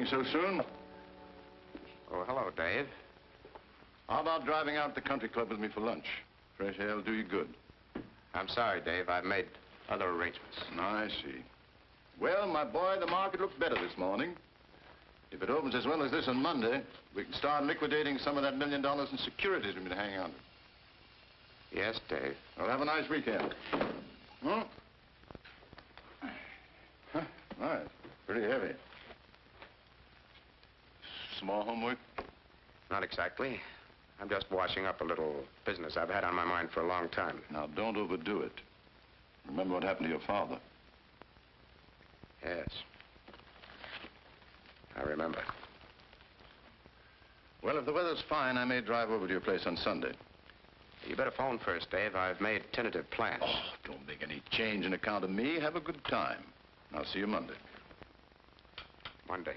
morning so soon. Oh, hello, Dave. How about driving out to the country club with me for lunch? Fresh air will do you good. I'm sorry, Dave. I've made other arrangements. I see. Well, my boy, the market looks better this morning. If it opens as well as this on Monday, we can start liquidating some of that $1 million in securities we've been hanging on to. Yes, Dave. Well, have a nice weekend. Hmm? Huh? Nice. Pretty heavy. Small homework? Not exactly. I'm just washing up a little business I've had on my mind for a long time. Now, don't overdo it. Remember what happened to your father. Yes. I remember. Well, if the weather's fine, I may drive over to your place on Sunday. You better phone first, Dave. I've made tentative plans. Oh, don't make any change in account of me. Have a good time. I'll see you Monday. Monday.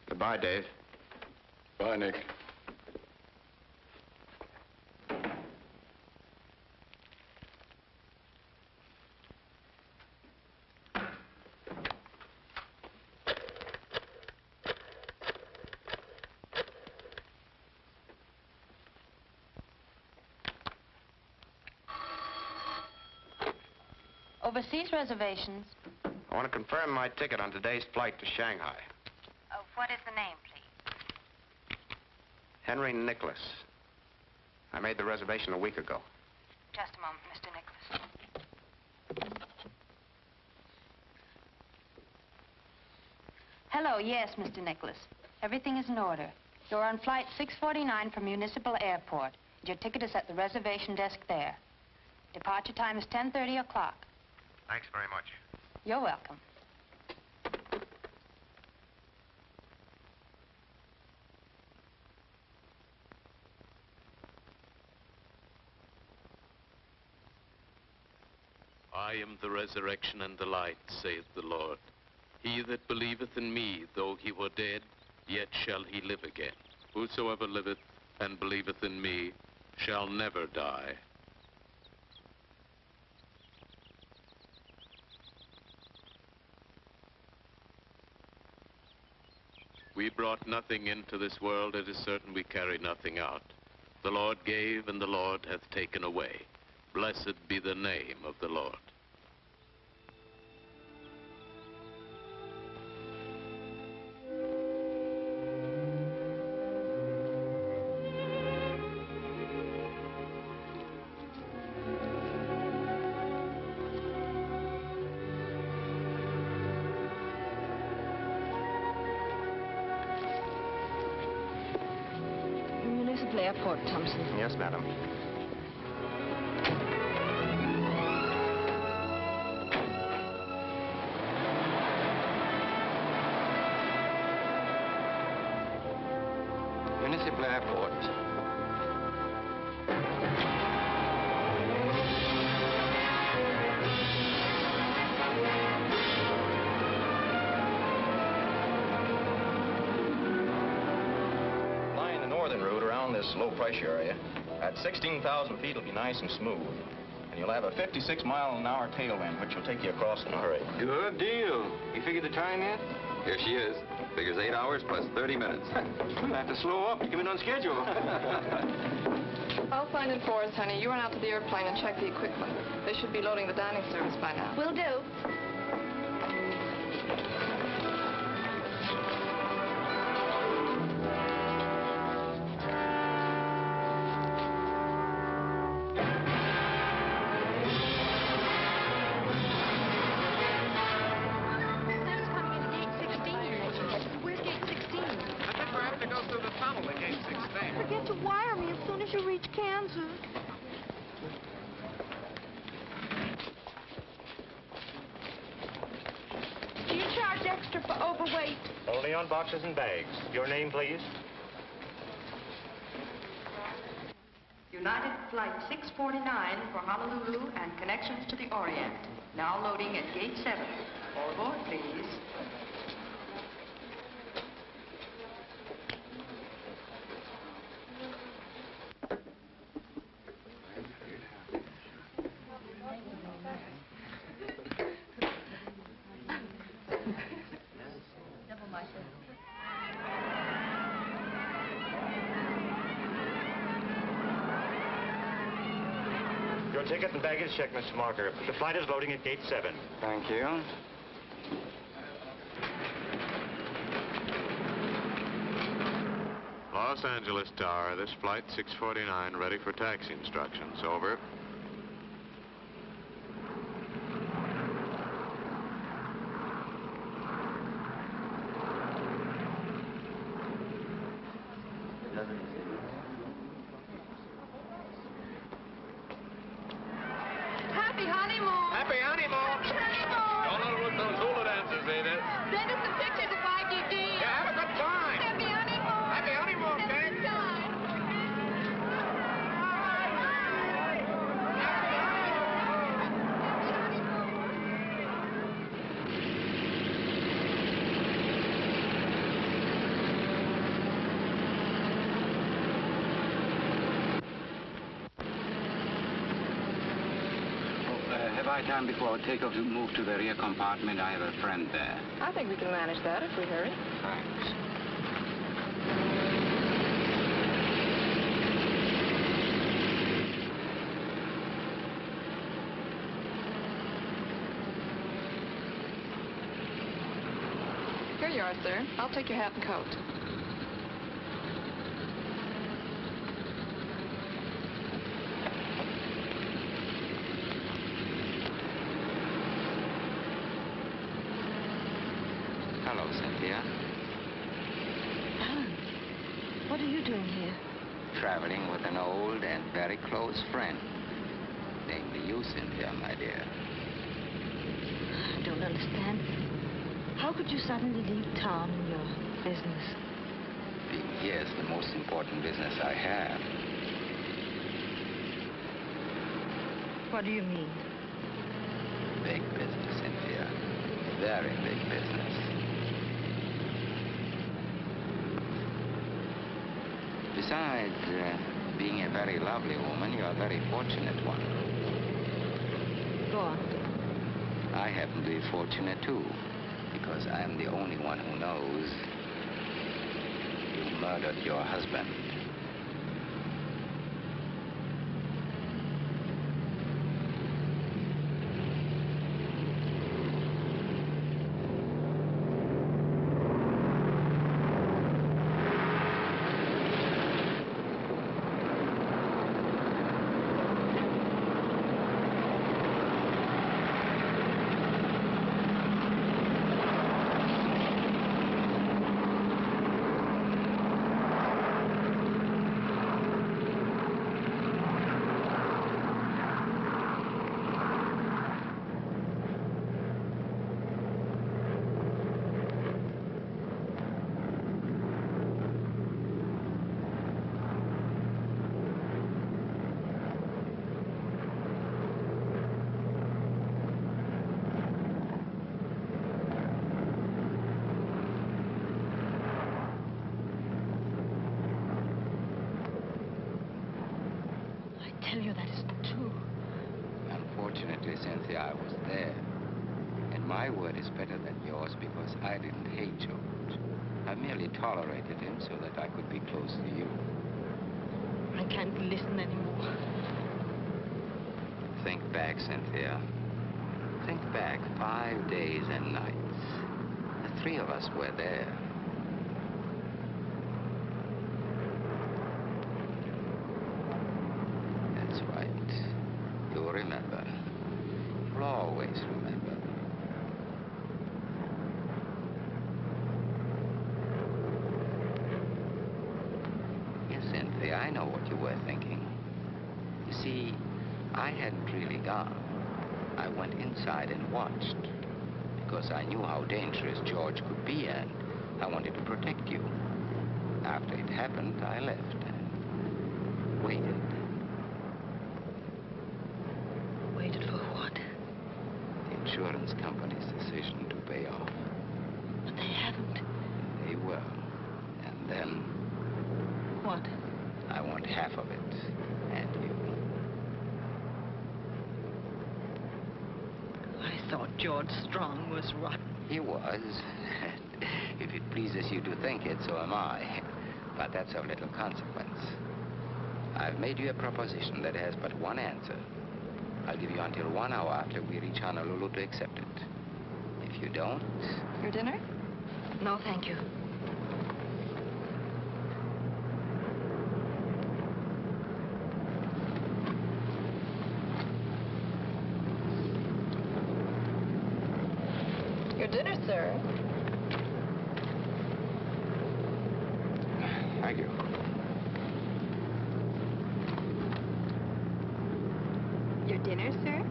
Goodbye, Dave. Bye, Nick. Overseas reservations. I want to confirm my ticket on today's flight to Shanghai. What is the name, please? Henry Nicholas. I made the reservation a week ago. Just a moment, Mr. Nicholas. Hello, yes, Mr. Nicholas. Everything is in order. You're on flight 649 from Municipal Airport. Your ticket is at the reservation desk there. Departure time is 10:30 o'clock. Thanks very much. You're welcome. I am the resurrection and the light, saith the Lord. He that believeth in me, though he were dead, yet shall he live again. Whosoever liveth and believeth in me shall never die. We brought nothing into this world, it is certain we carry nothing out. The Lord gave, and the Lord hath taken away. Blessed be the name of the Lord. Municipal Airport, Thompson. Yes, madam. Municipal Airport. Flying the northern route around this low pressure area. At 16,000 feet, it'll be nice and smooth. And you'll have a 56-mile-an-hour tailwind, which will take you across in a hurry. Good deal. You figured the time yet? Here she is. Figures 8 hours plus 30 minutes. We'll have to slow up to come in on schedule. I'll find in Forest, honey. You run out to the airplane and check the equipment. They should be loading the dining service by now. Will do. Forget to wire me as soon as you reach Kansas. Do you charge extra for overweight? Only on boxes and bags. Your name, please? United Flight 649 for Honolulu and connections to the Orient. Now loading at Gate 7. All aboard, please. Your ticket and baggage check, Mr. Marker. The flight is loading at gate 7. Thank you. Los Angeles Tower, this flight 649, ready for taxi instructions. Over. Happy honeymoon! Happy honeymoon! Honeymoon! Don't overlook those hula dances, Edith. Send us some pictures of YGD. Yeah, have a good time. Happy honeymoon! Happy honeymoon, Have a Kate. good time. Have I time before takeoff to move to the rear compartment? I have a friend there. I think we can manage that if we hurry. Thanks. Here you are, sir. I'll take your hat and coat. Hello, Cynthia. Alan, what are you doing here? Traveling with an old and very close friend. Namely you, Cynthia, my dear. I don't understand. How could you suddenly leave town and your business? Being here is the most important business I have. What do you mean? Big business, Cynthia. Very big business. Besides being a very lovely woman, you're a very fortunate one. Go on. I happen to be fortunate, too, because I'm the only one who knows you murdered your husband. I tell you that isn't true. Unfortunately, Cynthia, I was there. And my word is better than yours because I didn't hate George. I merely tolerated him so that I could be close to you. I can't listen anymore. Think back, Cynthia. Think back 5 days and nights. The three of us were there. That's right. You'll remember. You'll always remember. Yes, Cynthia, I know what you were thinking. You see, I hadn't really gone. I went inside and watched. Because I knew how dangerous George could be, and I wanted to protect you. After it happened, I left and waited. Waited for what? The insurance company's decision to pay off. But they haven't. They will. And then What? I want half of it. And you. I thought George Strong was rotten. He was. If it pleases you to think it, so am I. But that's of little consequence. I've made you a proposition that has but one answer. I'll give you until 1 hour after we reach Honolulu to accept it. If you don't... Your dinner? No, thank you. Your dinner, sir. Thank you. Your dinner, sir?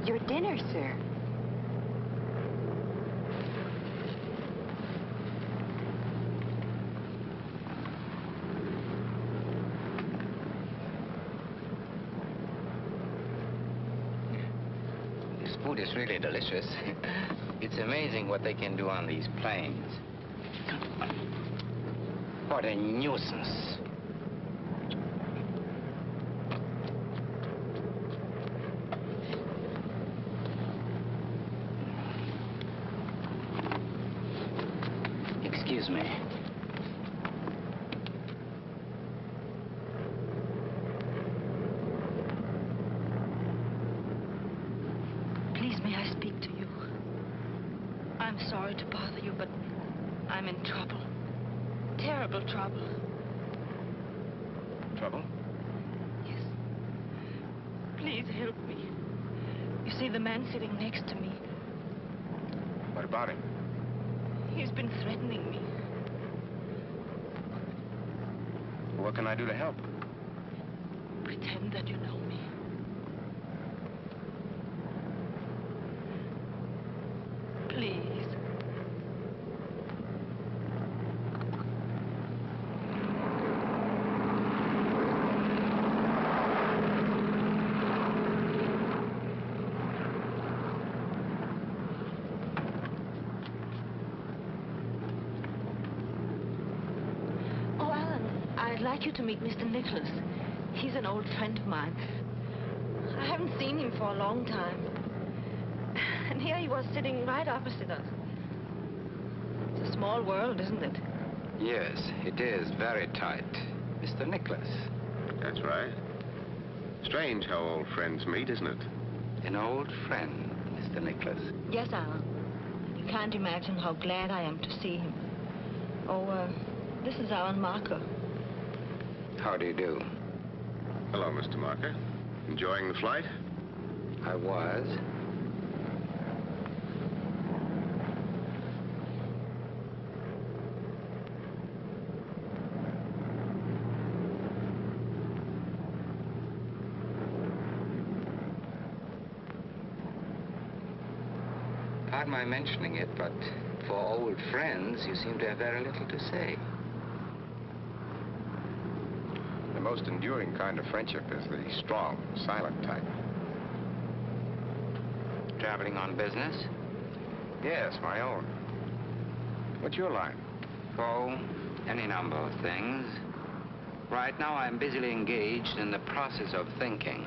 Your dinner, sir. This food is really delicious. It's amazing what they can do on these planes. What a nuisance. Excuse me. Please, may I speak to you? I'm sorry to bother you, but I'm in trouble. Terrible trouble. Trouble? Yes. Please help me. You see, the man sitting next to me, What about him? he's been threatening me. What can I do to help? Pretend that you know me. Please. Oh, Alan, I'd like you to meet Mr. Nicholas. He's an old friend of mine. I haven't seen him for a long time. And here he was sitting right opposite us. It's a small world, isn't it? Yes, it is very tight. Mr. Nicholas. That's right. Strange how old friends meet, isn't it? An old friend, Mr. Nicholas. Yes, Alan. You can't imagine how glad I am to see him. Oh, this is Alan Marker. How do you do? Hello, Mr. Marker. Enjoying the flight? I was. Pardon my mentioning it, but for old friends, you seem to have very little to say. The most enduring kind of friendship is the strong, silent type. Traveling on business? Yes, my own. What's your line? Oh, any number of things. Right now, I'm busily engaged in the process of thinking.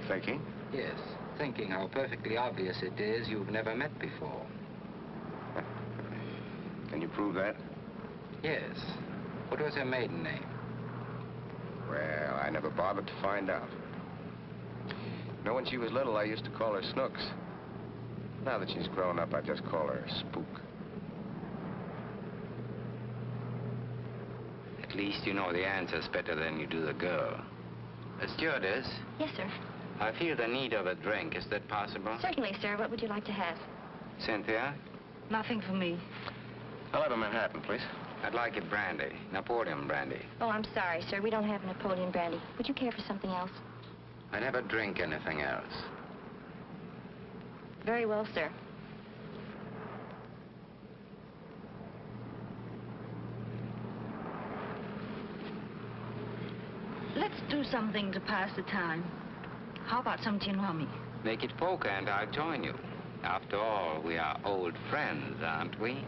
Thinking? Yes, thinking how perfectly obvious it is you've never met before. Can you prove that? Yes. What was her maiden name? Well, I never bothered to find out. You know, when she was little, I used to call her Snooks. Now that she's grown up, I just call her Spook. At least you know the answers better than you do the girl. Stewardess, Yes, sir. I feel the need of a drink. Is that possible? Certainly, sir. What would you like to have? Cynthia, Nothing for me. I'll have a Manhattan, please. I'd like it brandy. Napoleon brandy. Oh, I'm sorry, sir. We don't have Napoleon brandy. Would you care for something else? I never drink anything else. Very well, sir. Let's do something to pass the time. How about some gin rummy? Make it poker and I'll join you. After all, we are old friends, aren't we?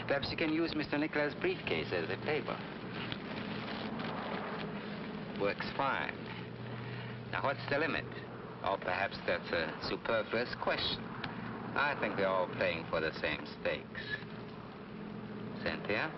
Perhaps you can use Mr. Nicholas' briefcase as a table. Works fine. Now, what's the limit? Or perhaps that's a superfluous question. I think we're all playing for the same stakes. Cynthia?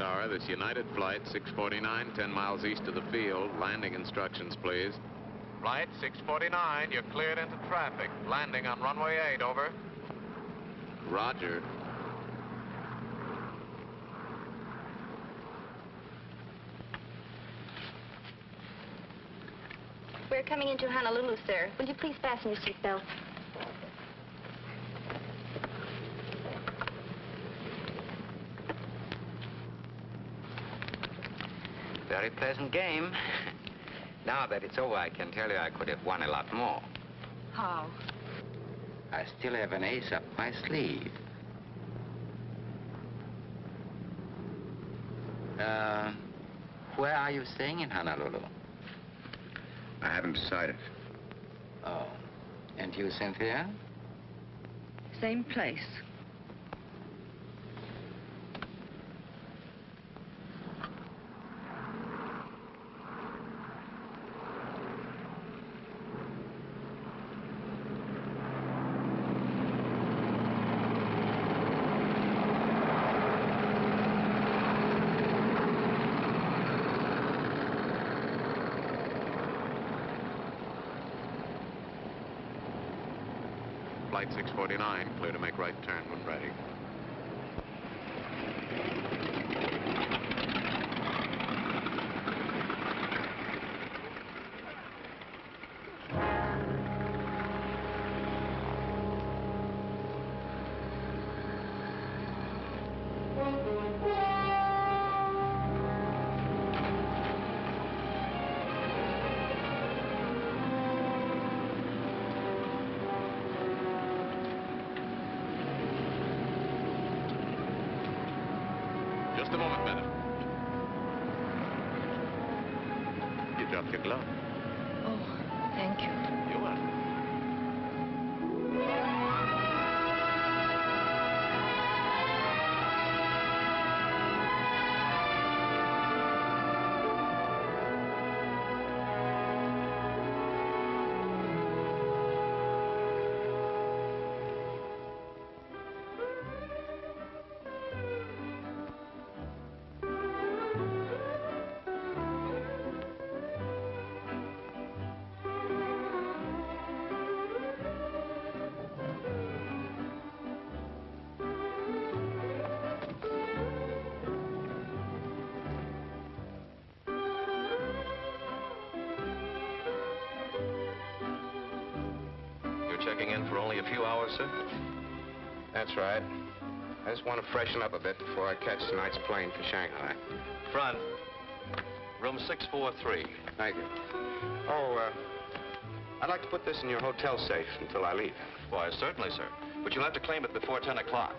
Tower. This United flight 649, 10 miles east of the field. Landing instructions, please. Flight 649, you're cleared into traffic. Landing on runway 8, over. Roger. We're coming into Honolulu, sir. Will you please fasten your seatbelt? Very pleasant game. Now that it's over, I can tell you I could have won a lot more. How? I still have an ace up my sleeve. Where are you staying in Honolulu? I haven't decided. Oh. And you, Cynthia? Same place. Flight 649, clear to make right turn when ready. Just a moment, madam. You dropped your glove. Oh, thank you. You're welcome. Checking in for only a few hours, sir? That's right. I just want to freshen up a bit before I catch tonight's plane for Shanghai. Front. Room 643. Thank you. Oh, I'd like to put this in your hotel safe until I leave. Why, certainly, sir. But you'll have to claim it before 10 o'clock.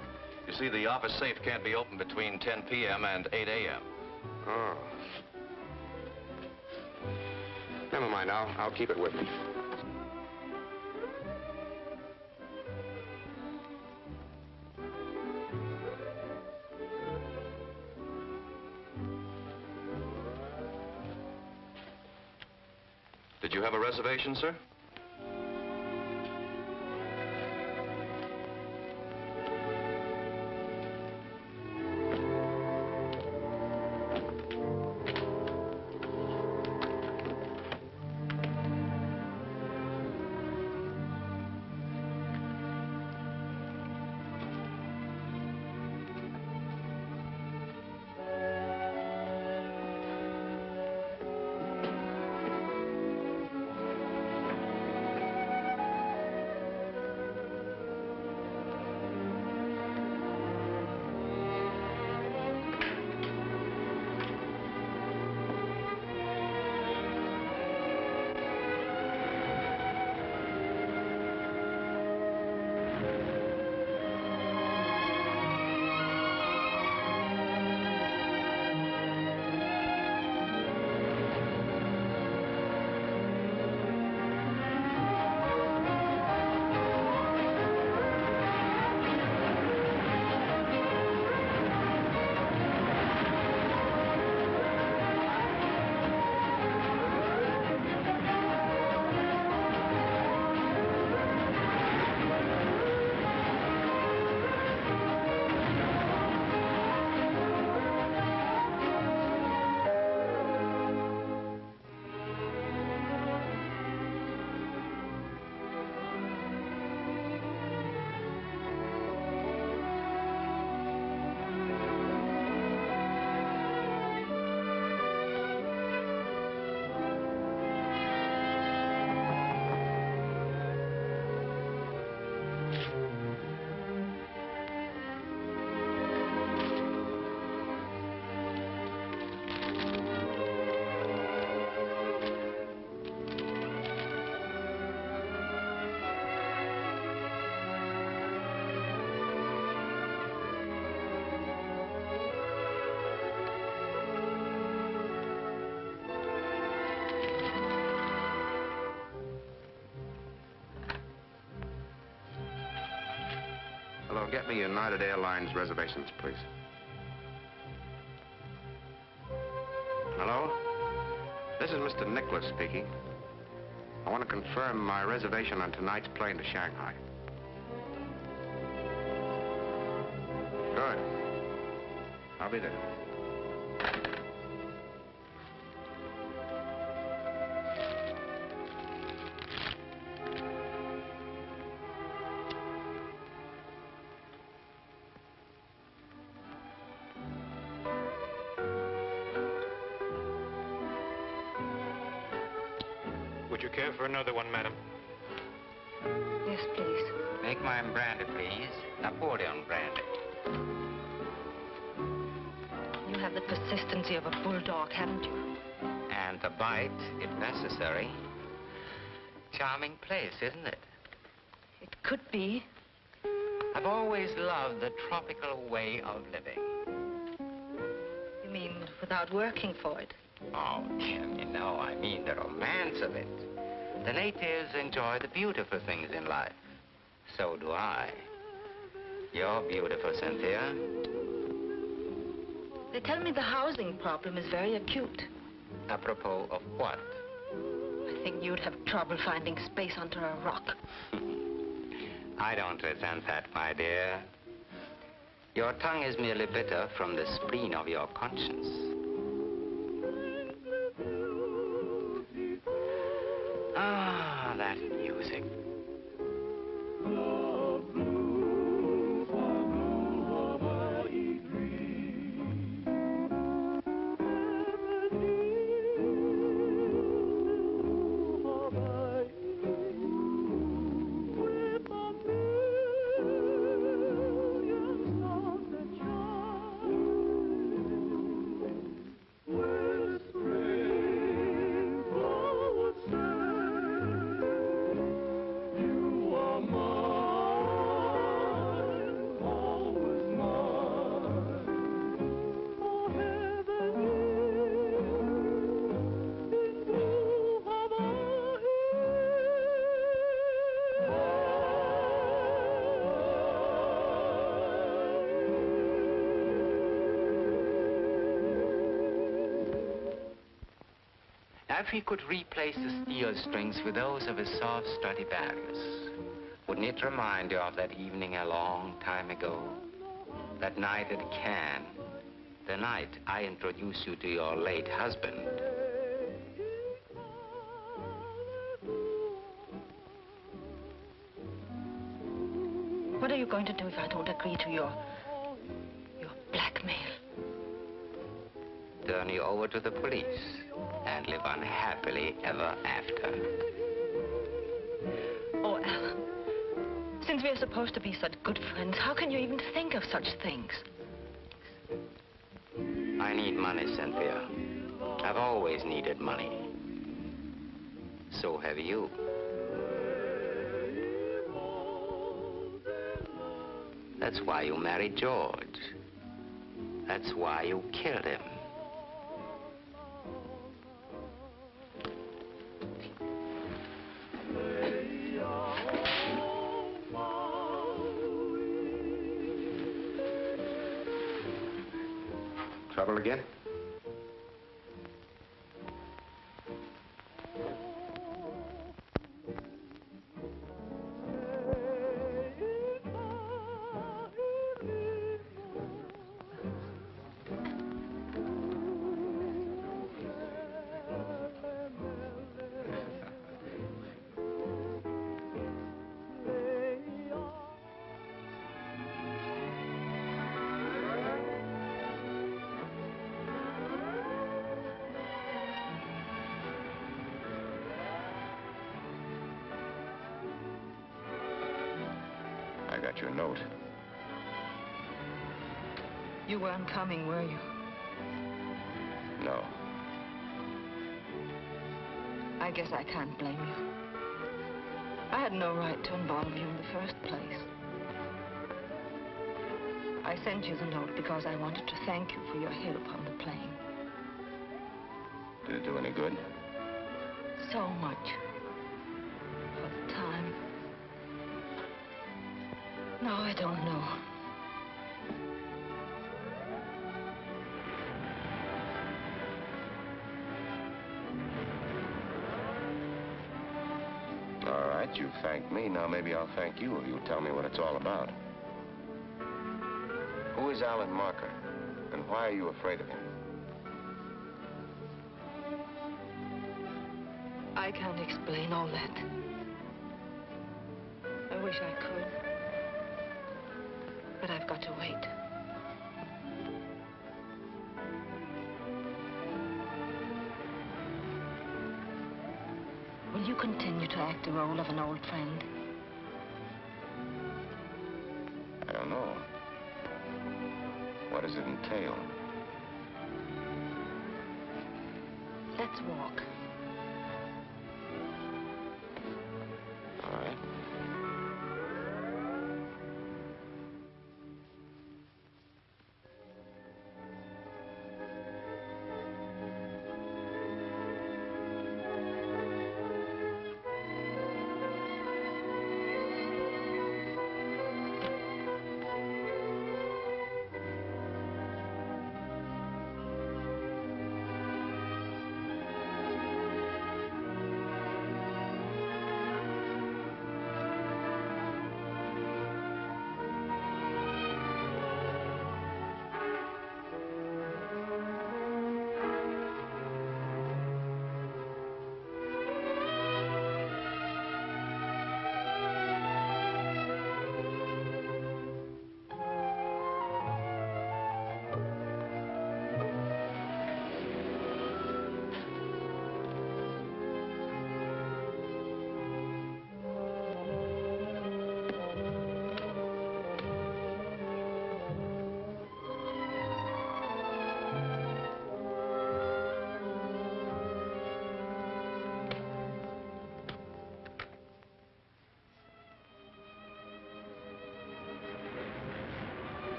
You see, the office safe can't be opened between 10 p.m. and 8 a.m. Oh. Never mind. I'll keep it with me. Did you have a reservation, sir? Hello, get me United Airlines reservations, please. Hello? This is Mr. Nicholas speaking. I want to confirm my reservation on tonight's plane to Shanghai. Good. I'll be there. Would you care for another one, madam? Yes, please. Make mine brandy, please. Napoleon brandy. You have the persistency of a bulldog, haven't you? And the bite, if necessary. Charming place, isn't it? It could be. I've always loved the tropical way of living. You mean without working for it? Oh, Jimmy, no, I mean the romance of it. The natives enjoy the beautiful things in life. So do I. You're beautiful, Cynthia. They tell me the housing problem is very acute. Apropos of what? I think you'd have trouble finding space under a rock. I don't resent that, my dear. Your tongue is merely bitter from the spleen of your conscience. Ah, that music. If he could replace the steel strings with those of his soft Stradivarius, wouldn't it remind you of that evening a long time ago? That night at Cannes, the night I introduced you to your late husband. What are you going to do if I don't agree to your blackmail? Turn you over to the police and live unhappily ever after. Oh, Alan, since we are supposed to be such good friends, how can you even think of such things? I need money, Cynthia. I've always needed money. So have you. That's why you married George. That's why you killed him. Trouble again? I got your note. You weren't coming, were you? No. I guess I can't blame you. I had no right to involve you in the first place. I sent you the note because I wanted to thank you for your help on the plane. Did it do any good? So much. For the time. No, I don't know. All right, you thanked me. Now maybe I'll thank you if you'll tell me what it's all about. Who is Alan Marker? And why are you afraid of him? I can't explain all that. I wish I could. But I've got to wait. Will you continue to act the role of an old friend? I don't know. What does it entail? Let's walk. All right.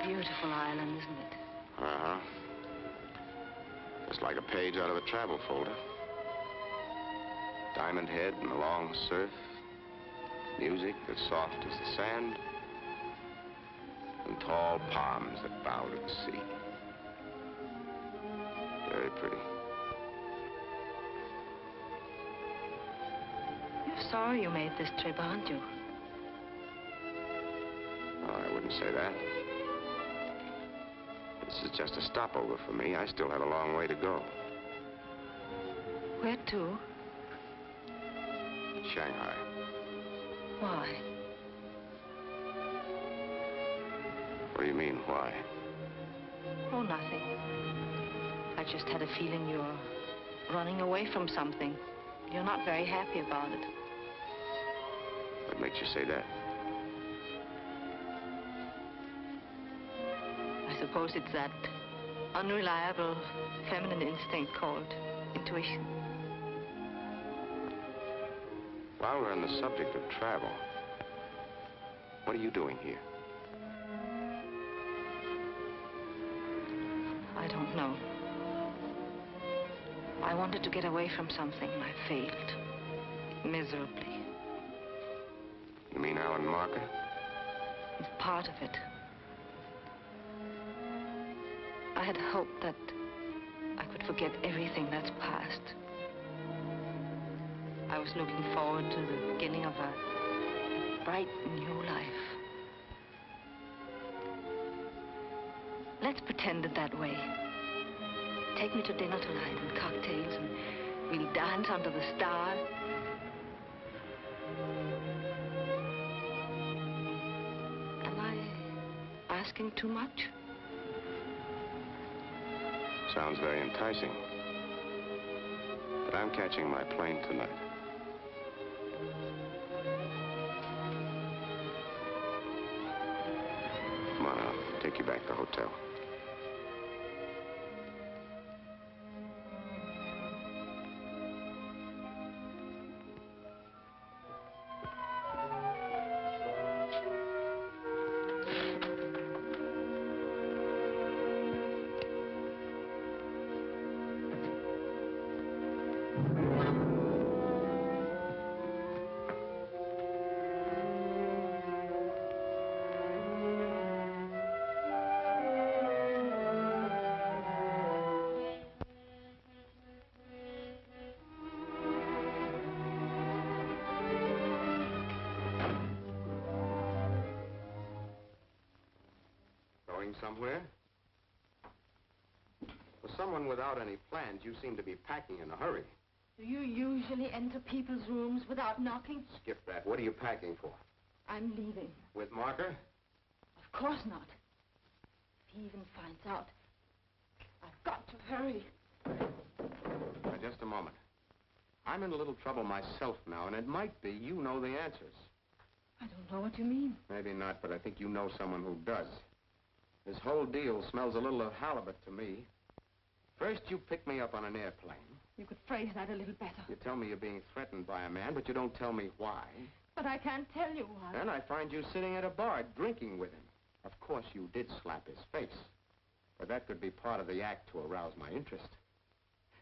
Beautiful island, isn't it? Uh-huh. Just like a page out of a travel folder. Diamond Head and the long surf. Music as soft as the sand. And tall palms that bow to the sea. Very pretty. You're sorry you made this trip, aren't you? Oh, I wouldn't say that. This is just a stopover for me. I still have a long way to go. Where to? Shanghai. Why? What do you mean, why? Oh, nothing. I just had a feeling you're running away from something. You're not very happy about it. What makes you say that? I suppose it's that unreliable feminine instinct called intuition. While we're on the subject of travel, what are you doing here? I don't know. I wanted to get away from something and I failed. Miserably. You mean Alan Marker? It's part of it. I had hoped that I could forget everything that's past. I was looking forward to the beginning of a bright new life. Let's pretend it that way. Take me to dinner tonight and cocktails, and we'll dance under the stars. Am I asking too much? Sounds very enticing. But I'm catching my plane tonight. Come on, I'll take you back to the hotel. going somewhere. For someone without any plans, you seem to be packing in a hurry. Do you usually enter people's rooms without knocking? Skip that. What are you packing for? I'm leaving. With Marker? Of course not. If he even finds out, I've got to hurry. Now, just a moment. I'm in a little trouble myself now, and it might be you know the answers. I don't know what you mean. Maybe not, but I think you know someone who does. This whole deal smells a little of halibut to me. First, you pick me up on an airplane. You could phrase that a little better. You tell me you're being threatened by a man, but you don't tell me why. But I can't tell you why. Then I find you sitting at a bar drinking with him. Of course, you did slap his face. But that could be part of the act to arouse my interest.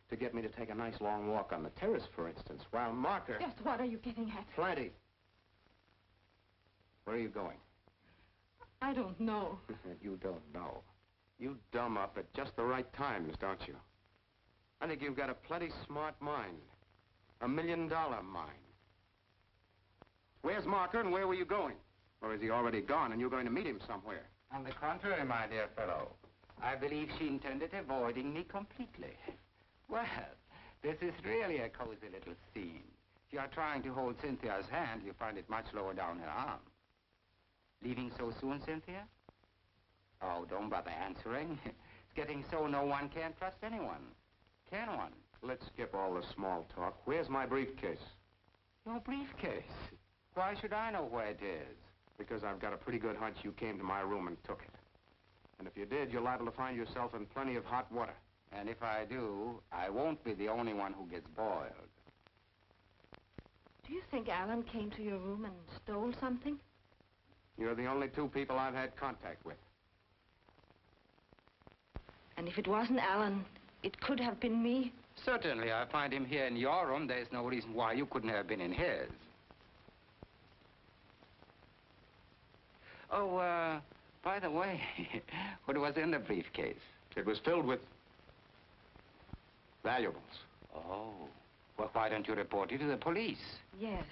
To get me to take a nice long walk on the terrace, for instance, while Marker... Just what are you getting at? Plenty. Where are you going? I don't know. You don't know. You dumb up at just the right times, don't you? I think you've got a plenty smart mind. $1 million mind. Where's Marker and where were you going? Or is he already gone and you're going to meet him somewhere? On the contrary, my dear fellow, I believe she intended avoiding me completely. Well, this is really a cozy little scene. If you are trying to hold Cynthia's hand, you find it much lower down her arm. Leaving so soon, Cynthia? Oh, don't bother answering. It's getting so no one can trust anyone. Can one? Let's skip all the small talk. Where's my briefcase? Your briefcase? Why should I know where it is? Because I've got a pretty good hunch you came to my room and took it. And if you did, you're liable to find yourself in plenty of hot water. And if I do, I won't be the only one who gets boiled. Do you think Alan came to your room and stole something? You're the only two people I've had contact with. And if it wasn't Alan, it could have been me? Certainly, I find him here in your room. There's no reason why you couldn't have been in his. Oh, by the way, what was in the briefcase? It was filled with valuables. Oh, well, why don't you report it to the police? Yes.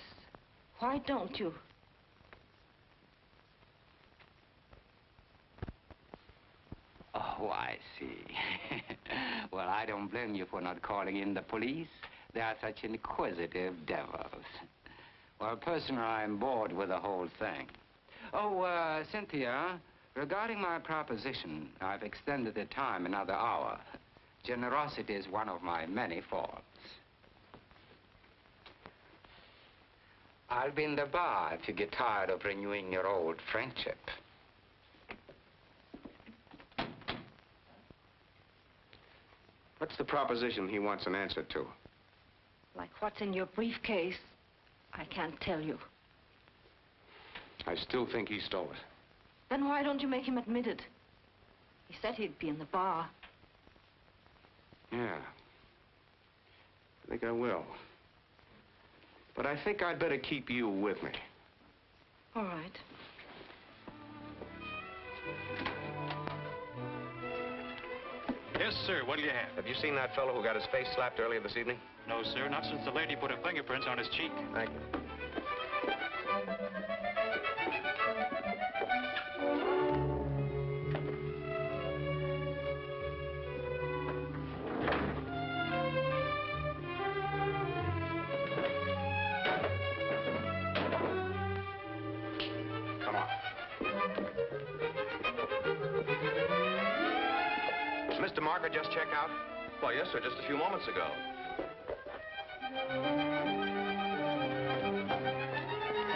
Why don't you? Oh, I see. Well, I don't blame you for not calling in the police. They are such inquisitive devils. Well, personally, I'm bored with the whole thing. Oh, Cynthia, regarding my proposition, I've extended the time another hour. Generosity is one of my many faults. I'll be in the bar if you get tired of renewing your old friendship. What's the proposition he wants an answer to? Like what's in your briefcase, I can't tell you. I still think he stole it. Then why don't you make him admit it? He said he'd be in the bar. Yeah. I think I will. But I think I'd better keep you with me. All right. Yes, sir. What do you have? Have you seen that fellow who got his face slapped earlier this evening? No, sir, not since the lady put her fingerprints on his cheek. Thank you. Come on. Did Mr. Marker just check out? Why, yes, sir, just a few moments ago.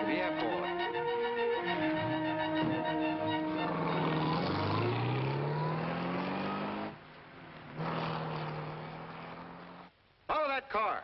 The airport. Follow that car.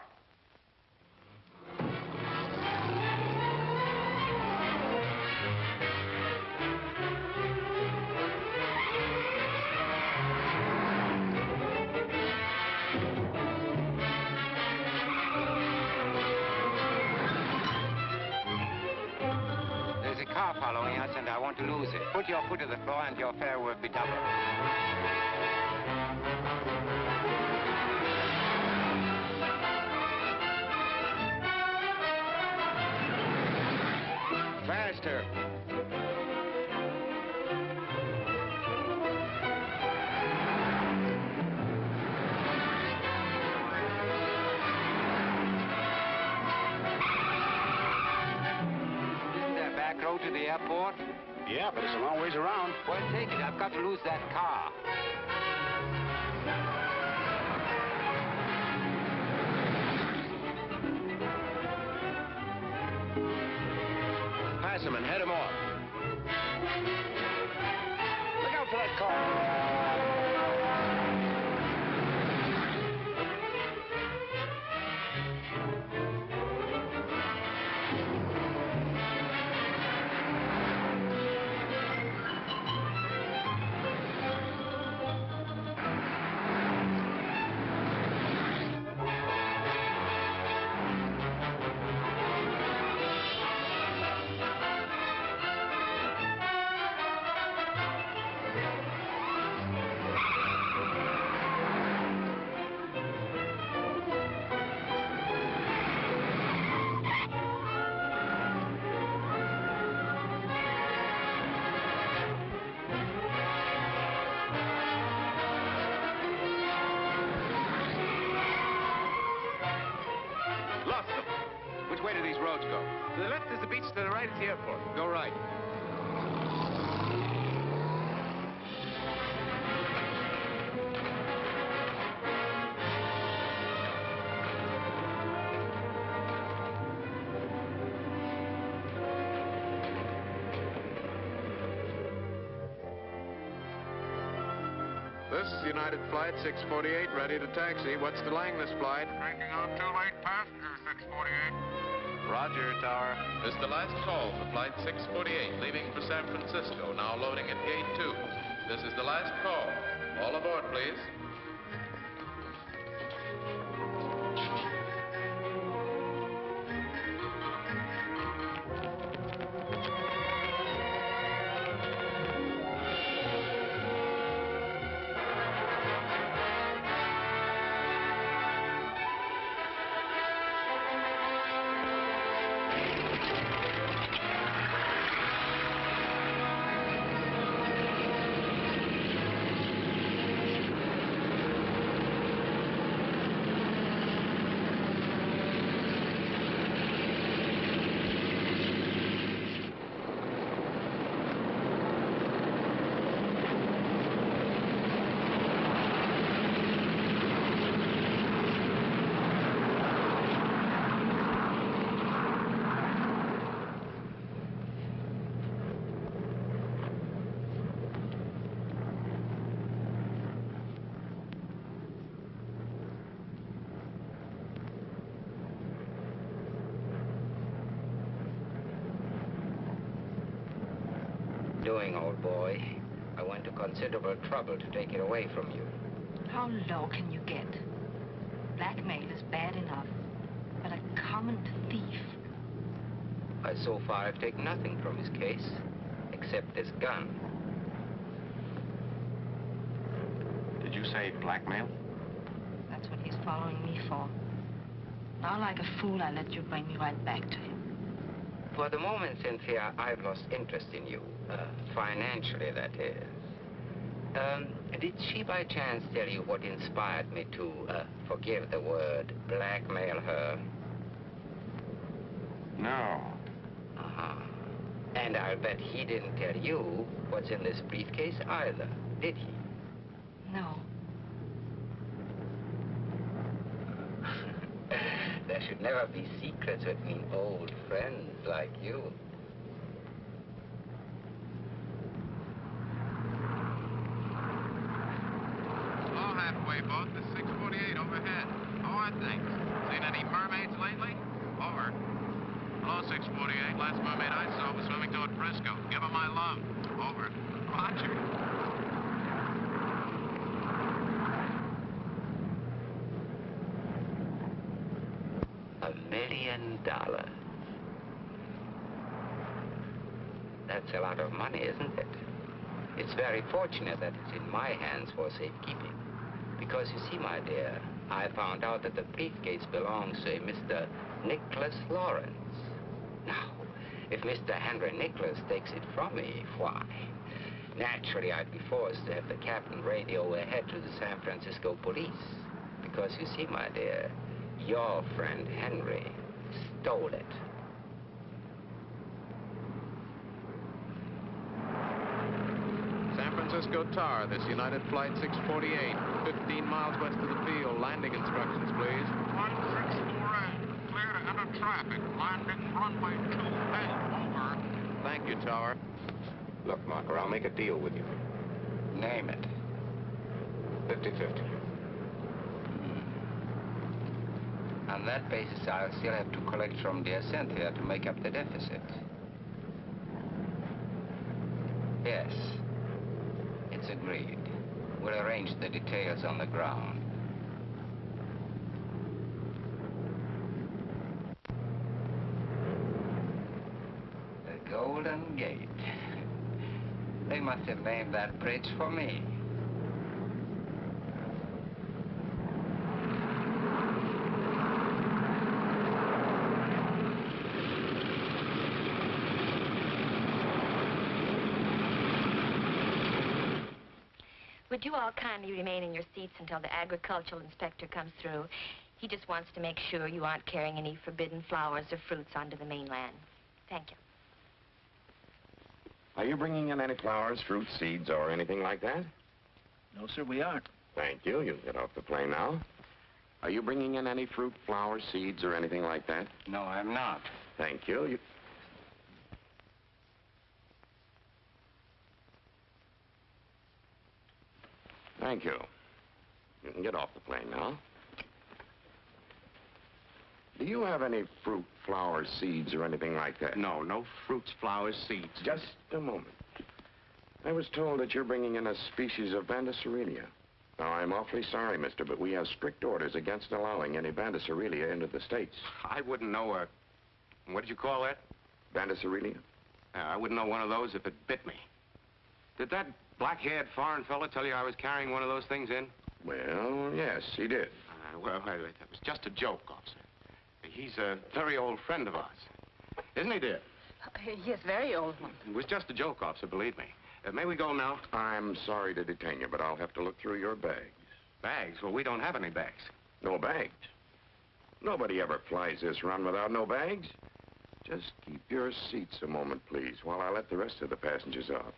There's a car following us, and I want to lose it. Put your foot to the floor, and your fare will be doubled. Faster. the airport? Yeah, but it's a long ways around. Well, take it. I've got to lose that car. Pass him and head him off. Look out for that car. To the left is the beach, to the right is the airport. Go right. This is United Flight 648, ready to taxi. What's delaying this flight? Taking out 2 late passengers, 648. Roger, Tower. This is the last call for Flight 648, leaving for San Francisco, now loading at Gate 2. This is the last call. All aboard, please. Doing, old boy. I went to considerable trouble to take it away from you. How low can you get? Blackmail is bad enough, but a common thief. So far, I've taken nothing from his case, except this gun. Did you say blackmail? That's what he's following me for. Now, like a fool, I let you bring me right back to him. For the moment, Cynthia, I've lost interest in you. Financially, that is. Did she by chance tell you what inspired me to, forgive the word, blackmail her? No. Uh-huh. And I'll bet he didn't tell you what's in this briefcase either, did he? No. There should never be secrets between old friends like you. All halfway boat, the 648 overhead. How are things? Seen any mermaids lately? Over. Hello, 648. Last mermaid I saw was swimming toward Frisco. Give her my love. Over. Roger. $1 million. That's a lot of money, isn't it? It's very fortunate that it's in my hands for safekeeping. Because you see, my dear, I found out that the briefcase belongs to a Mr. Nicholas Lawrence. Now, if Mr. Henry Nicholas takes it from me, why, naturally I'd be forced to have the captain radio ahead to the San Francisco police. Because you see, my dear, your friend Henry stole it. Francisco Tower, this United Flight 648, 15 miles west of the field. Landing instructions, please. 164A, clear to enter traffic. Landing runway 28, over. Thank you, Tower. Look, Marker, I'll make a deal with you. Name it. 50-50. On that basis, I'll still have to collect from dear Cynthia to make up the deficit. Yes. It's agreed. We'll arrange the details on the ground. The Golden Gate. They must have named that bridge for me. Would you all kindly remain in your seats until the agricultural inspector comes through? He just wants to make sure you aren't carrying any forbidden flowers or fruits onto the mainland. Thank you. Are you bringing in any flowers, fruit, seeds, or anything like that? No, sir, we aren't. Thank you. You can get off the plane now. Are you bringing in any fruit, flowers, seeds, or anything like that? No, I'm not. Thank you. Thank you. You can get off the plane now. Do you have any fruit, flowers, seeds, or anything like that? No, no fruits, flowers, seeds. Just a moment. I was told that you're bringing in a species of Bandasarelia. Now, I'm awfully sorry, mister, but we have strict orders against allowing any Bandasarelia into the States. I wouldn't know a... What did you call that? Bandasarelia? I wouldn't know one of those if it bit me. Did that black-haired foreign fella tell you I was carrying one of those things in? Well, yes, he did. Well, that was just a joke, officer. He's a very old friend of ours. Isn't he, dear? Yes, very old one. It was just a joke, officer, believe me. May we go now? I'm sorry to detain you, but I'll have to look through your bags. Bags? Well, we don't have any bags. No bags? Nobody ever flies this run without no bags. Just keep your seats a moment, please, while I let the rest of the passengers off.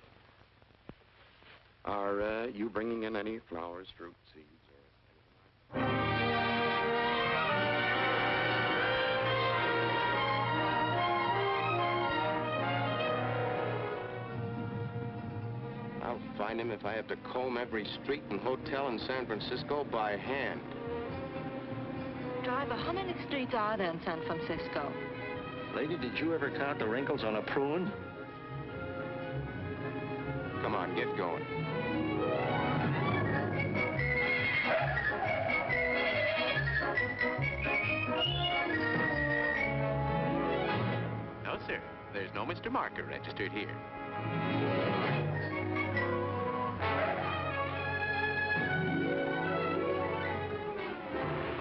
Are you bringing in any flowers, fruit, seeds, or anything like that? I'll find him if I have to comb every street and hotel in San Francisco by hand. Driver, how many streets are there in San Francisco? Lady, did you ever count the wrinkles on a prune? Come on, get going. No, sir. There's no Mr. Marker registered here.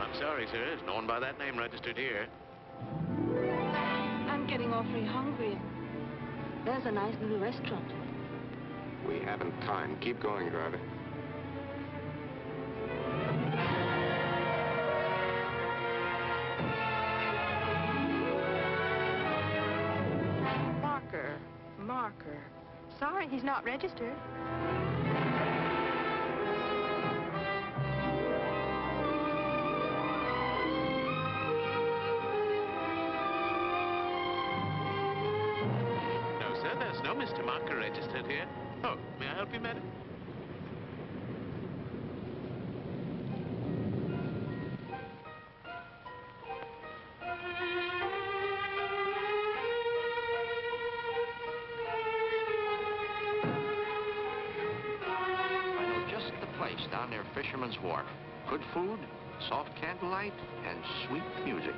I'm sorry, sir. There's no one by that name registered here. I'm getting awfully hungry. There's a nice little restaurant. We haven't time. Keep going, driver. Marker. Sorry, he's not registered. No, sir, there's no Mr. Marker registered here. Oh, may I help you, madam? Down near Fisherman's Wharf. Good food, soft candlelight, and sweet music.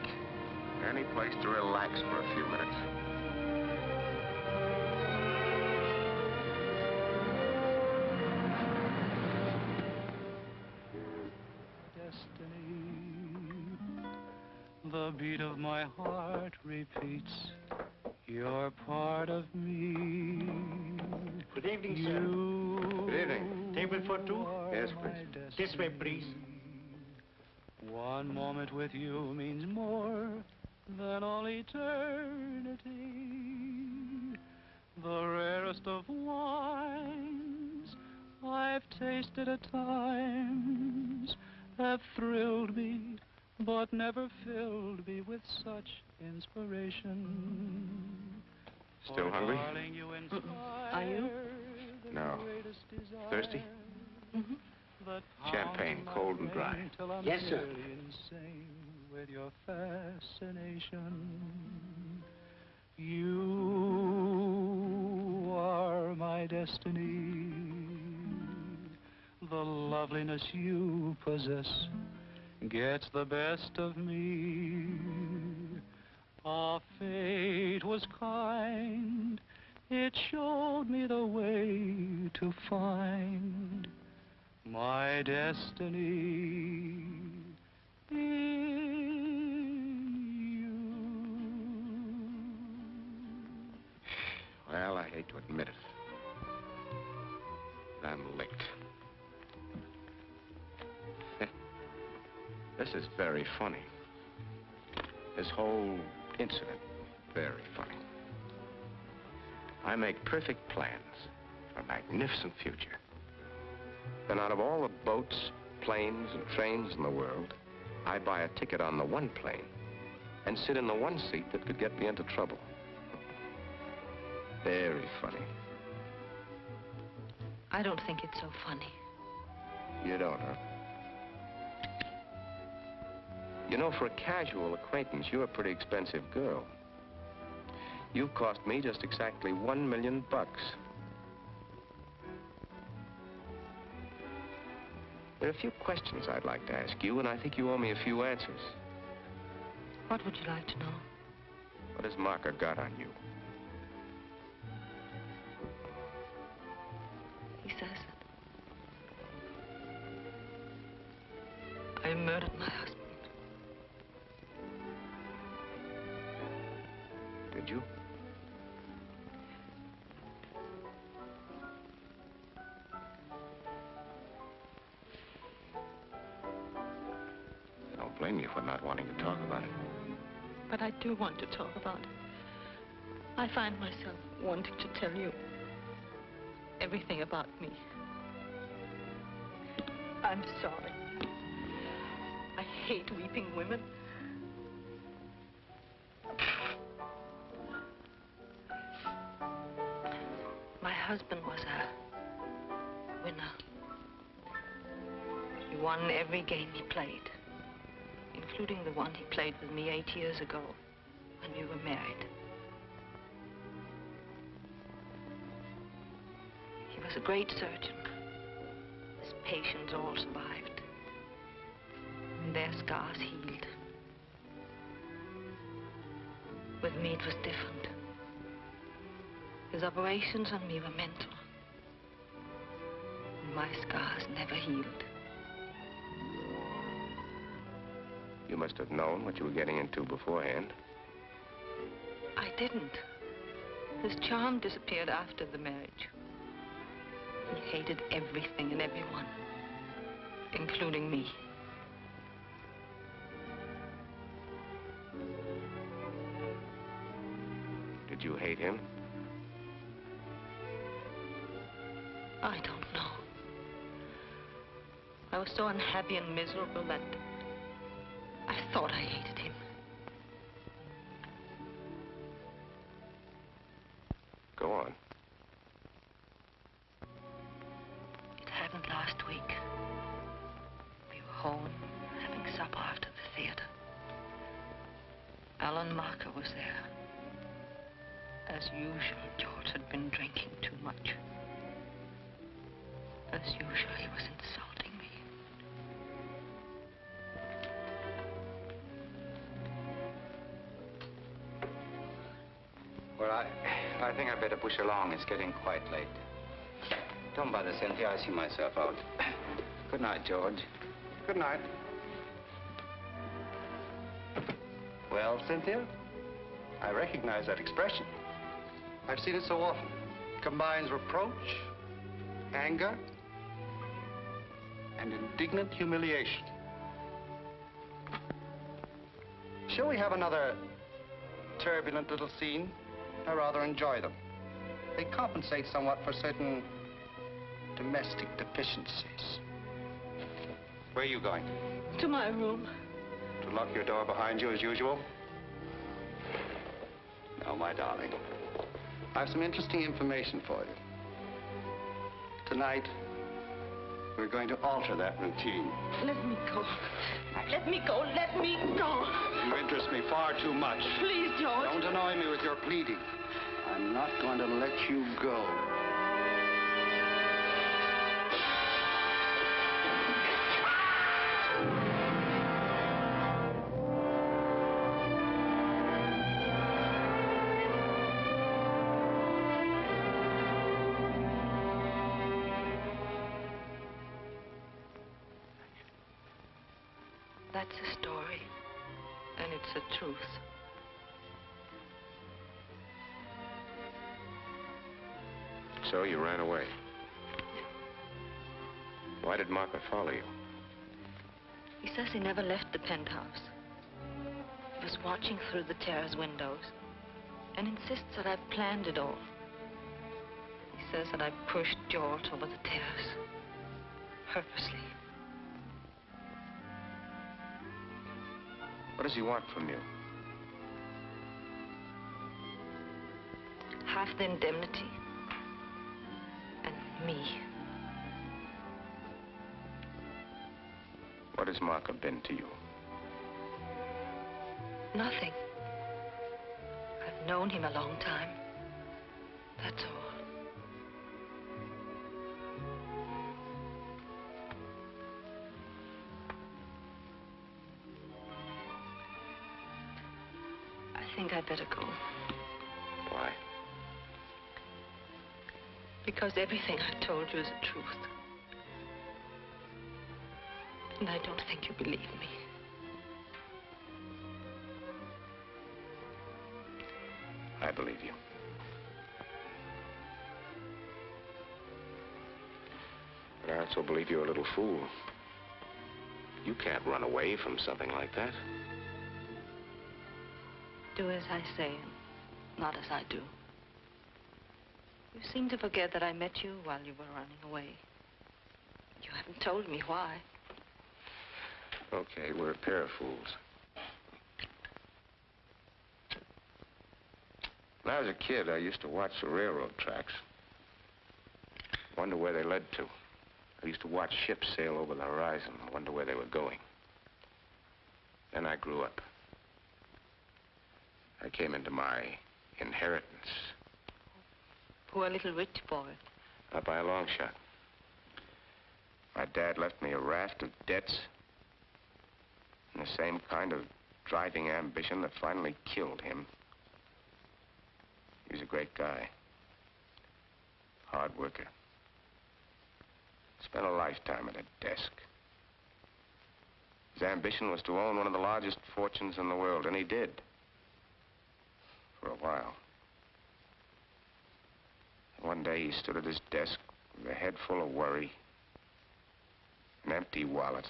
Any place to relax for a few minutes. Destiny, the beat of my heart repeats. You're part of me. Good evening, sir. Good evening. Table for two? Yes, please. This way, please. One moment with you means more than all eternity. The rarest of wines, I've tasted at times have thrilled me, but never filled me with such inspiration. Still hungry? Are you? No. Thirsty? Mm-hmm. Champagne, cold and dry. Yes, sir. Insane with your fascination. You are my destiny. The loveliness you possess gets the best of me. Our fate was kind. It showed me the way to find my destiny in you. Well, I hate to admit it. I'm licked. This is very funny. This whole incident, very funny. I make perfect plans for a magnificent future. Then out of all the boats, planes, and trains in the world, I buy a ticket on the one plane and sit in the one seat that could get me into trouble. Very funny. I don't think it's so funny. You don't, huh? You know, for a casual acquaintance, you're a pretty expensive girl. You've cost me just exactly $1 million. There are a few questions I'd like to ask you, and I think you owe me a few answers. What would you like to know? What has Marker got on you? He says that I murdered my husband. Did you? I don't blame you for not wanting to talk about it. But I do want to talk about it. I find myself wanting to tell you everything about me. I'm sorry. I hate weeping women. My husband was a winner. He won every game he played, including the one he played with me 8 years ago when we were married. He was a great surgeon. His patients all survived, and their scars healed. With me, it was different. His operations on me were mental. My scars never healed. You must have known what you were getting into beforehand. I didn't. His charm disappeared after the marriage. He hated everything and everyone, including me. Did you hate him? I don't know. I was so unhappy and miserable that I thought I hated him. Go on. It happened last week. We were home, having supper after the theater. Alan Marker was there. As usual, George had been drinking too much. As usual, he was insulting me. Well, I think I'd better push along. It's getting quite late. Don't bother, Cynthia. I see myself out. Good night, George. Good night. Well, Cynthia, I recognize that expression. I've seen it so often. It combines reproach, anger, and indignant humiliation. Shall we have another turbulent little scene? I rather enjoy them. They compensate somewhat for certain domestic deficiencies. Where are you going? To my room. To lock your door behind you as usual? No, my darling. I have some interesting information for you. Tonight, we're going to alter that routine. Let me go. Let me go. Let me go. You interest me far too much. Please, George. Don't annoy me with your pleading. I'm not going to let you go. That's a story, and it's the truth. So you ran away. Why did Marco follow you? He says he never left the penthouse. He was watching through the terrace windows and insists that I planned it all. He says that I pushed George over the terrace, purposely. What does he want from you? Half the indemnity. And me. What has Marco been to you? Nothing. I've known him a long time. That's all. I think I'd better go. Why? Because everything I've told you is the truth. And I don't think you believe me. I believe you. But I also believe you're a little fool. You can't run away from something like that. Do as I say, and not as I do. You seem to forget that I met you while you were running away. You haven't told me why. Okay, we're a pair of fools. When I was a kid, I used to watch the railroad tracks. Wonder where they led to. I used to watch ships sail over the horizon, wonder where they were going. Then I grew up. I came into my inheritance. Poor little rich boy. Not by a long shot. My dad left me a raft of debts and the same kind of driving ambition that finally killed him. He was a great guy. Hard worker. Spent a lifetime at a desk. His ambition was to own one of the largest fortunes in the world, and he did. For a while. One day he stood at his desk with a head full of worry, an empty wallet,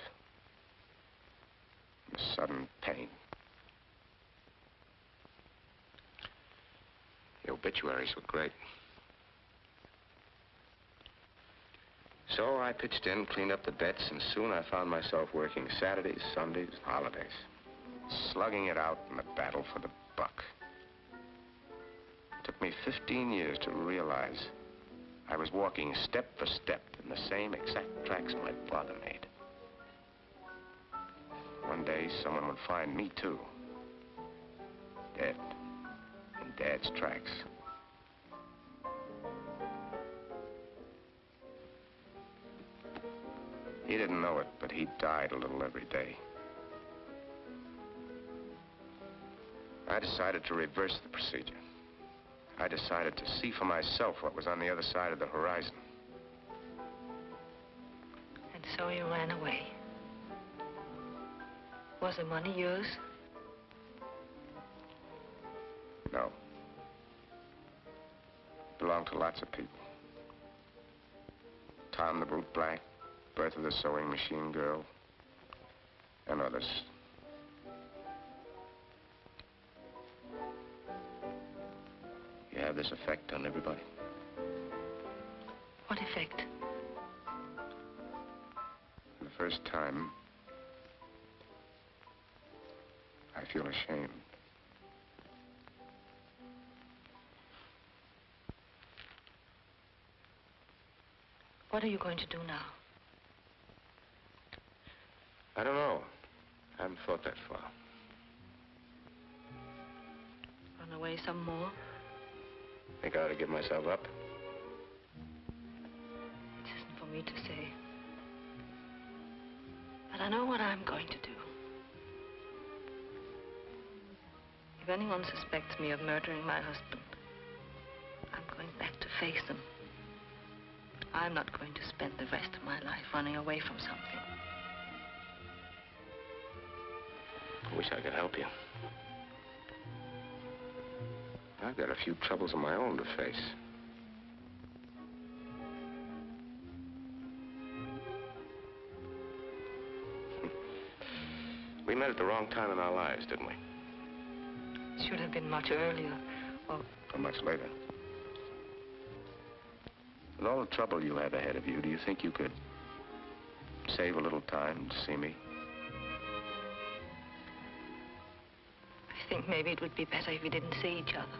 and a sudden pain. The obituaries were great. So I pitched in, cleaned up the bets, and soon I found myself working Saturdays, Sundays, holidays, slugging it out in the battle for the buck. It took me 15 years to realize I was walking step for step in the same exact tracks my father made. One day, someone would find me, too. Dead. In Dad's tracks. He didn't know it, but he died a little every day. I decided to reverse the procedure. I decided to see for myself what was on the other side of the horizon. And so you ran away. Was the money yours? No. Belonged to lots of people. Tom the Boot Black, Bertha the Sewing Machine Girl, and others. You have this effect on everybody? What effect? first time, I feel ashamed. What are you going to do now? I don't know. I haven't thought that far. Run away some more? Think I ought to give myself up? It isn't for me to say. But I know what I'm going to do. If anyone suspects me of murdering my husband, I'm going back to face them. I'm not going to spend the rest of my life running away from something. I wish I could help you. I've got a few troubles of my own to face. We met at the wrong time in our lives, didn't we? It should have been much earlier, or much later. With all the trouble you have ahead of you, do you think you could save a little time to see me? I think maybe it would be better if we didn't see each other.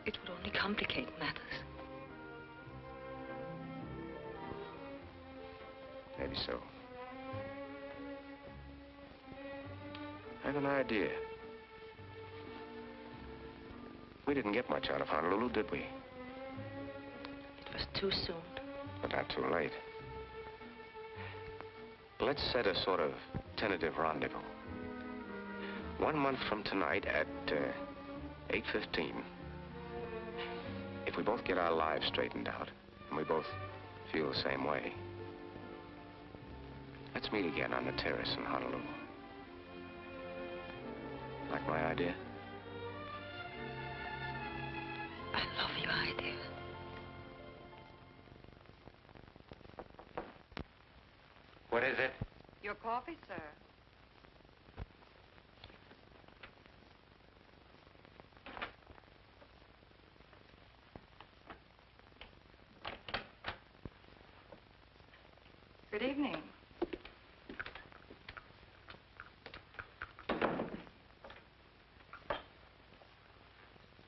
It would only complicate matters. Maybe so. I have an idea. We didn't get much out of Honolulu, did we? It was too soon. But not too late. Let's set a sort of tentative rendezvous. 1 month from tonight at 8:15. If we both get our lives straightened out, and we both feel the same way, let's meet again on the terrace in Honolulu. Like my idea? I love your idea. What is it? Your coffee, sir. Good evening. The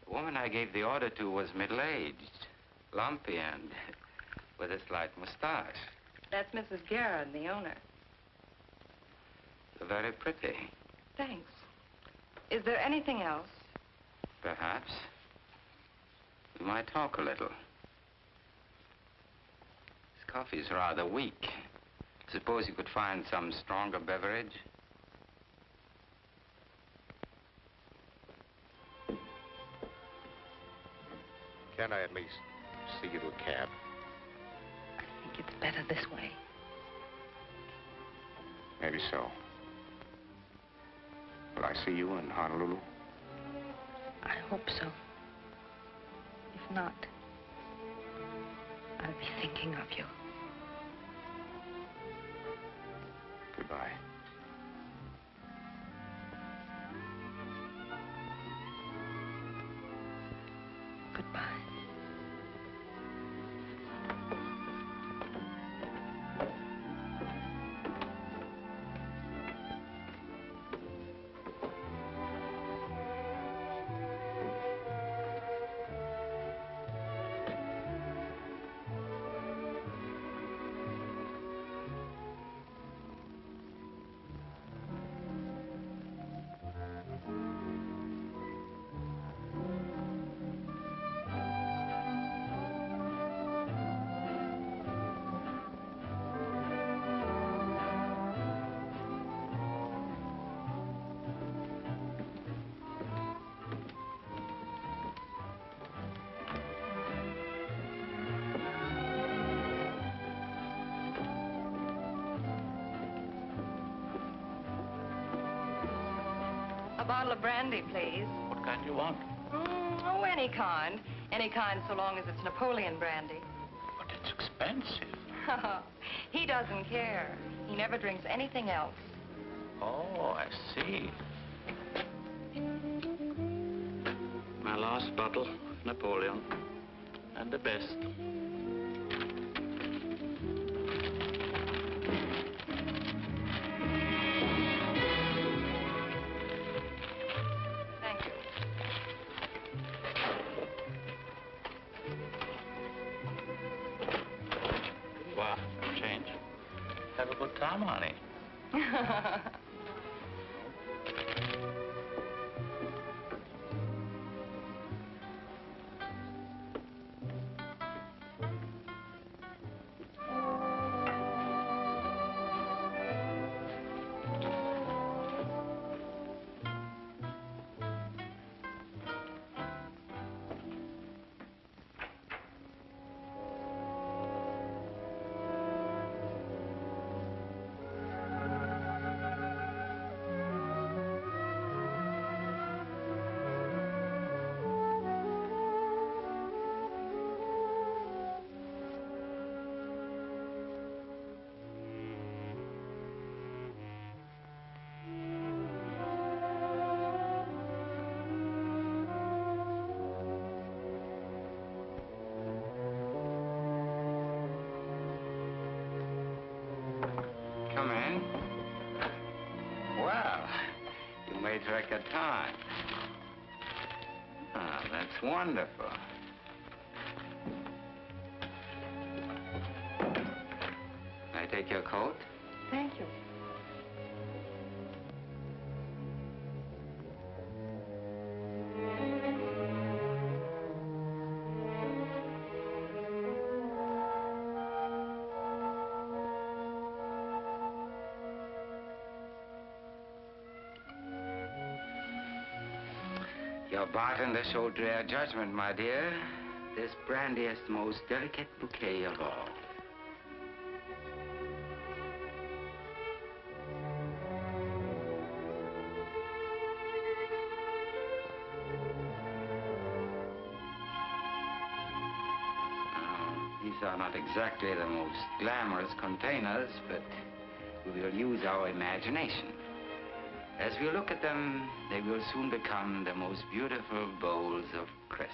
woman I gave the order to was middle-aged, lumpy, and with a slight mustache. That's Mrs. Garrett, the owner. Very pretty. Thanks. Is there anything else? Perhaps. We might talk a little. This coffee's rather weak. Suppose you could find some stronger beverage? Can't I at least see you to a cab? I think it's better this way. Maybe so. Will I see you in Honolulu? I hope so. If not, I'll be thinking of you. Goodbye. Goodbye. A bottle of brandy, please. What kind do you want? Oh, any kind. Any kind so long as it's Napoleon brandy. But it's expensive. He doesn't care. He never drinks anything else. Oh, I see. My last bottle, Napoleon. And the best. Come, honey. Come in. Well, you made record time. Ah, that's wonderful. May I take your coat? Thank you. Your bartender showed rare judgment, my dear. This brandy is the most delicate bouquet of all. These are not exactly the most glamorous containers, but we will use our imagination. As we look at them, they will soon become the most beautiful bowls of crystal.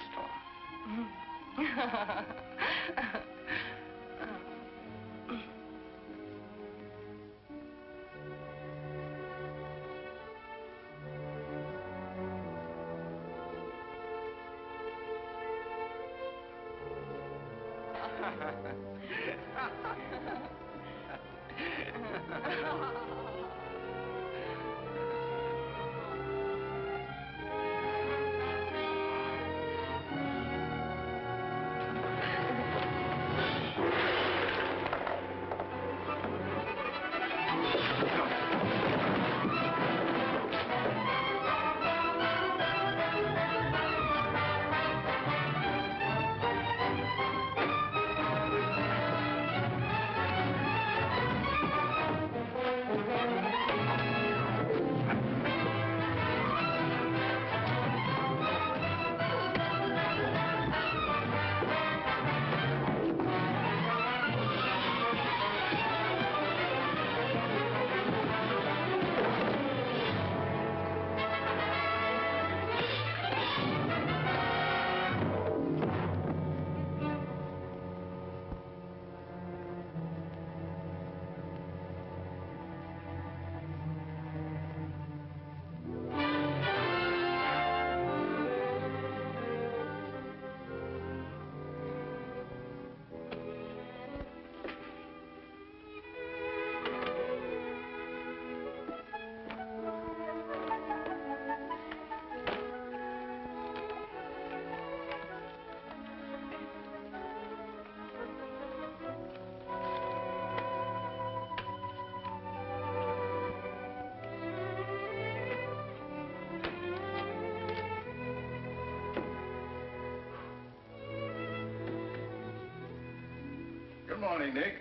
Good morning, Nick.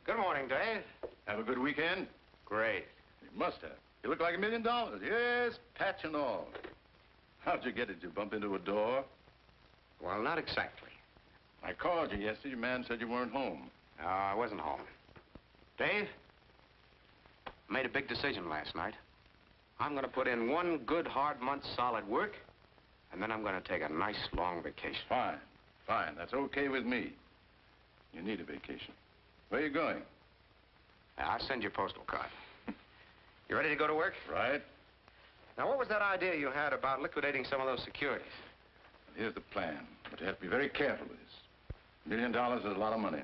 Good morning, Dave. Have a good weekend? Great. You must have. You look like $1 million. Yes, patch and all. How'd you get it? Did you bump into a door? Well, not exactly. I called you yesterday. Your man said you weren't home. No, I wasn't home. Dave, made a big decision last night. I'm going to put in one good hard month's solid work, and then I'm going to take a nice long vacation. Fine. Fine. That's okay with me. You need a vacation. Where are you going? I'll send you a postal card. You ready to go to work? Right. Now, what was that idea you had about liquidating some of those securities? Here's the plan. But you have to be very careful with this. $1 million is a lot of money.